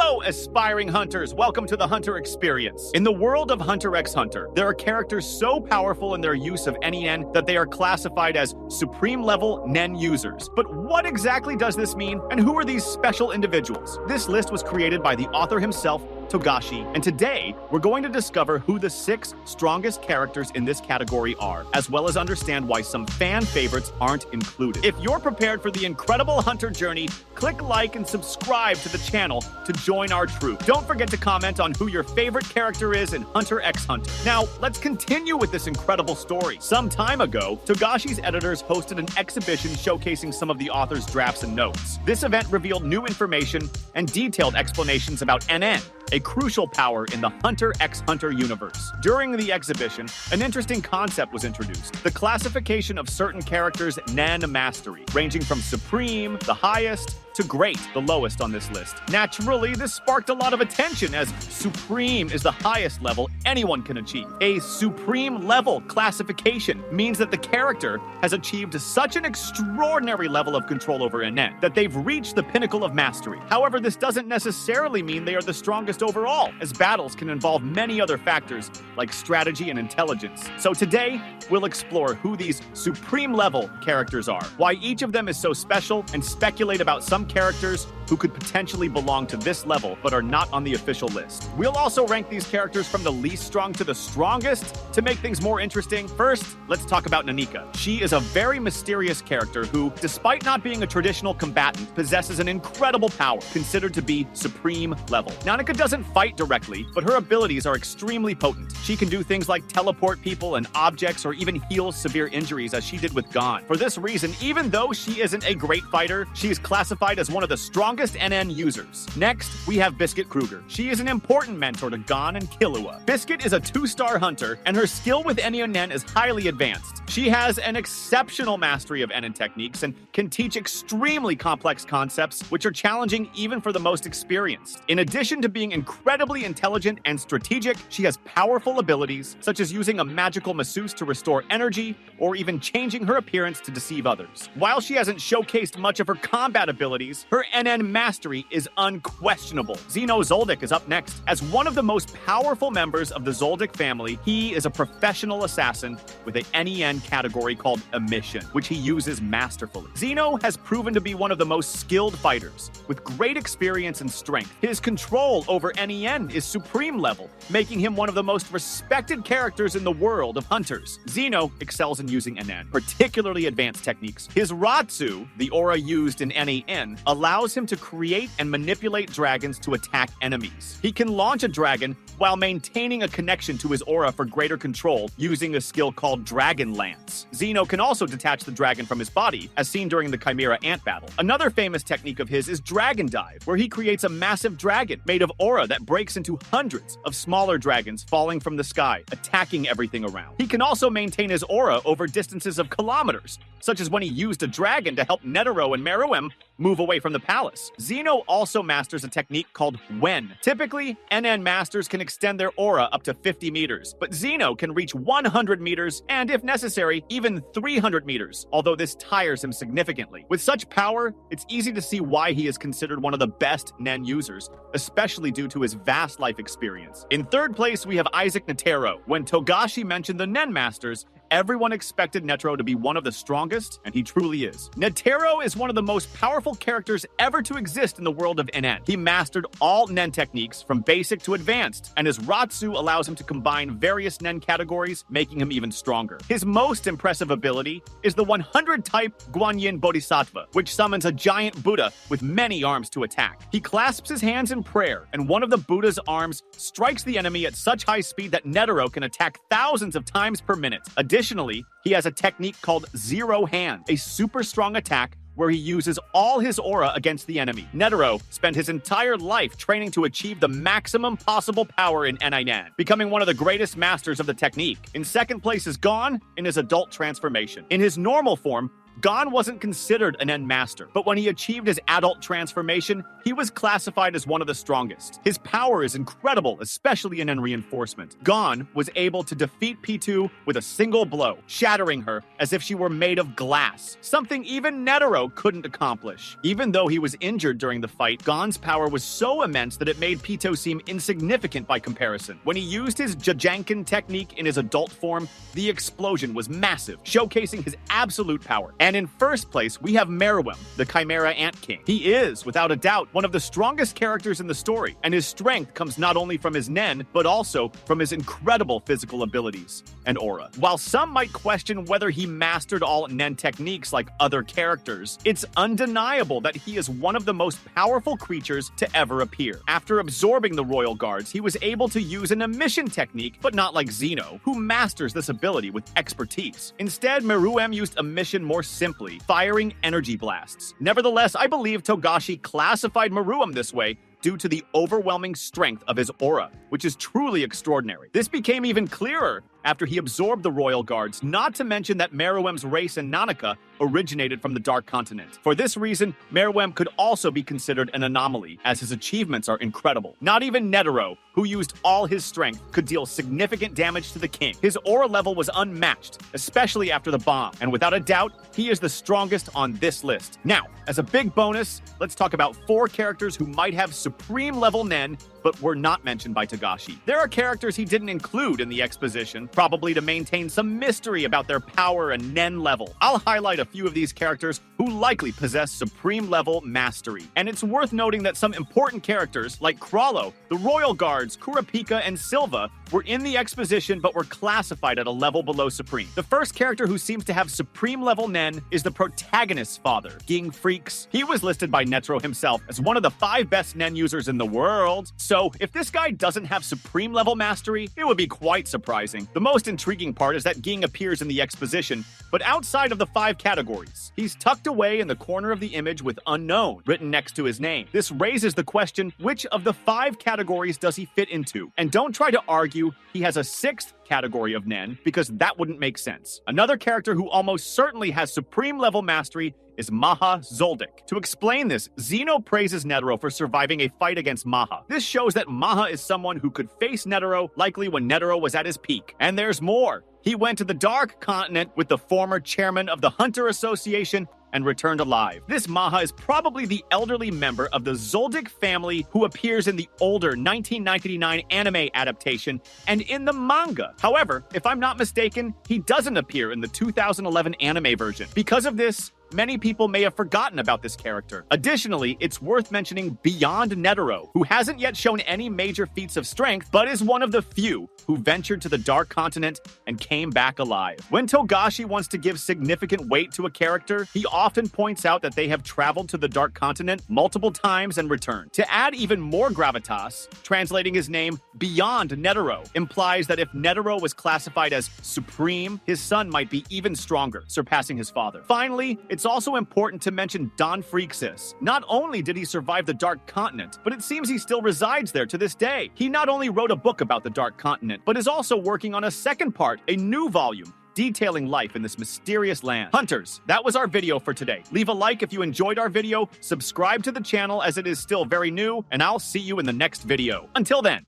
Hello, aspiring hunters. Welcome to the Hunter Experience. In the world of Hunter x Hunter, there are characters so powerful in their use of Nen that they are classified as Supreme level Nen users. But what exactly does this mean, and who are these special individuals? This list was created by the author himself, Togashi, and today we're going to discover who the 6 strongest characters in this category are, as well as understand why some fan favorites aren't included. If you're prepared for the incredible Hunter journey, click like and subscribe to the channel to join our troop. Don't forget to comment on who your favorite character is in Hunter x Hunter. Now, let's continue with this incredible story. Some time ago, Togashi's editors hosted an exhibition showcasing some of the author's drafts and notes. This event revealed new information and detailed explanations about Nen, a crucial power in the Hunter x Hunter universe. During the exhibition, an interesting concept was introduced: the classification of certain characters' Nen mastery, ranging from Supreme, the highest, to Great, the lowest on this list. Naturally, this sparked a lot of attention, as Supreme is the highest level anyone can achieve. A Supreme level classification means that the character has achieved such an extraordinary level of control over Nen that they've reached the pinnacle of mastery. However, this doesn't necessarily mean they are the strongest overall, as battles can involve many other factors like strategy and intelligence. So today, we'll explore who these Supreme level characters are, why each of them is so special, and speculate about some characters who could potentially belong to this level but are not on the official list. We'll also rank these characters from the least strong to the strongest to make things more interesting. First, let's talk about Nanica. She is a very mysterious character who, despite not being a traditional combatant, possesses an incredible power, considered to be Supreme level. Nanica doesn't fight directly, but her abilities are extremely potent. She can do things like teleport people and objects, or even heal severe injuries, as she did with Gon. For this reason, even though she isn't a great fighter, she is classified as one of the strongest Nen users. Next, we have Biscuit Krueger. She is an important mentor to Gon and Killua. Biscuit is a 2-star hunter, and her skill with Nen is highly advanced. She has an exceptional mastery of Nen techniques and can teach extremely complex concepts, which are challenging even for the most experienced. In addition to being incredibly intelligent and strategic, she has powerful abilities, such as using a magical masseuse to restore energy, or even changing her appearance to deceive others. While she hasn't showcased much of her combat abilities, her Nen mastery is unquestionable. Zeno Zoldyck is up next. As one of the most powerful members of the Zoldyck family, he is a professional assassin with a Nen category called Emission, which he uses masterfully. Zeno has proven to be one of the most skilled fighters, with great experience and strength. His control over Nen is Supreme level, making him one of the most respected characters in the world of hunters. Zeno excels in using Nen, particularly advanced techniques. His Ratsu, the aura used in Nen, allows him to create and manipulate dragons to attack enemies. He can launch a dragon while maintaining a connection to his aura for greater control, using a skill called Dragon Lance. Zeno can also detach the dragon from his body, as seen during the Chimera Ant battle. Another famous technique of his is Dragon Dive, where he creates a massive dragon made of aura that breaks into hundreds of smaller dragons falling from the sky, attacking everything around. He can also maintain his aura over distances of kilometers, such as when he used a dragon to help Netero and Meruem move away from the palace. Zeno also masters a technique called Wen. Typically, Nen masters can extend their aura up to 50 meters, but Zeno can reach 100 meters and, if necessary, even 300 meters, although this tires him significantly. With such power, it's easy to see why he is considered one of the best Nen users, especially due to his vast life experience. In third place, we have Isaac Netero. When Togashi mentioned the Nen Masters, everyone expected Netero to be one of the strongest, and he truly is. Netero is one of the most powerful characters ever to exist in the world of Nen. He mastered all Nen techniques from basic to advanced, and his Ratsu allows him to combine various Nen categories, making him even stronger. His most impressive ability is the 100-type Guanyin Bodhisattva, which summons a giant Buddha with many arms to attack. He clasps his hands in prayer, and one of the Buddha's arms strikes the enemy at such high speed that Netero can attack thousands of times per minute. Additionally, he has a technique called Zero Hand, a super strong attack where he uses all his aura against the enemy. Netero spent his entire life training to achieve the maximum possible power in Nen, becoming one of the greatest masters of the technique. In second place is Gon in his adult transformation. In his normal form, Gon wasn't considered an Nen Master, but when he achieved his adult transformation, he was classified as one of the strongest. His power is incredible, especially in Nen reinforcement. Gon was able to defeat P2 with a single blow, shattering her as if she were made of glass, something even Netero couldn't accomplish. Even though he was injured during the fight, Gon's power was so immense that it made P2 seem insignificant by comparison. When he used his Jajanken technique in his adult form, the explosion was massive, showcasing his absolute power. And in first place, we have Meruem, the Chimera Ant King. He is, without a doubt, one of the strongest characters in the story, and his strength comes not only from his Nen, but also from his incredible physical abilities and aura. While some might question whether he mastered all Nen techniques like other characters, it's undeniable that he is one of the most powerful creatures to ever appear. After absorbing the royal guards, he was able to use an emission technique, but not like Zeno, who masters this ability with expertise. Instead, Meruem used emission more simply, firing energy blasts. Nevertheless, I believe Togashi classified Meruem this way due to the overwhelming strength of his aura, which is truly extraordinary. This became even clearer after he absorbed the royal guards, not to mention that Meruem's race in Nanica originated from the Dark Continent. For this reason, Meruem could also be considered an anomaly, as his achievements are incredible. Not even Netero, who used all his strength, could deal significant damage to the king. His aura level was unmatched, especially after the bomb, and without a doubt, he is the strongest on this list. Now, as a big bonus, let's talk about 4 characters who might have supreme level Nen, but were not mentioned by Togashi. There are characters he didn't include in the exposition, probably to maintain some mystery about their power and Nen level. I'll highlight a few of these characters who likely possess supreme level mastery. And it's worth noting that some important characters, like Krallo, the Royal Guards, Kurapika, and Silva, were in the exposition but were classified at a level below Supreme. The first character who seems to have supreme level Nen is the protagonist's father, Ging Freaks. He was listed by Netero himself as one of the 5 best Nen users in the world. So, if this guy doesn't have supreme level mastery, it would be quite surprising. The most intriguing part is that Ging appears in the exposition, but outside of the 5 categories. He's tucked away in the corner of the image with unknown written next to his name. This raises the question, which of the 5 categories does he fit into? And don't try to argue he has a 6th category of Nen, because that wouldn't make sense. Another character who almost certainly has supreme level mastery is Zeno Zoldyck. To explain this, Zeno praises Netero for surviving a fight against Maha. This shows that Maha is someone who could face Netero, likely when Netero was at his peak. And there's more. He went to the Dark Continent with the former chairman of the Hunter Association and returned alive. This Maha is probably the elderly member of the Zoldyck family who appears in the older 1999 anime adaptation and in the manga. However, if I'm not mistaken, he doesn't appear in the 2011 anime version. Because of this, many people may have forgotten about this character. Additionally, it's worth mentioning Beyond Netero, who hasn't yet shown any major feats of strength, but is one of the few who ventured to the Dark Continent and came back alive. When Togashi wants to give significant weight to a character, he often points out that they have traveled to the Dark Continent multiple times and returned. To add even more gravitas, translating his name Beyond Netero implies that if Netero was classified as supreme, his son might be even stronger, surpassing his father. Finally, it's also important to mention Don Freaksis. Not only did he survive the Dark Continent, but it seems he still resides there to this day. He not only wrote a book about the Dark Continent, but is also working on a second part, a new volume, detailing life in this mysterious land. Hunters, that was our video for today. Leave a like if you enjoyed our video, subscribe to the channel as it is still very new, and I'll see you in the next video. Until then.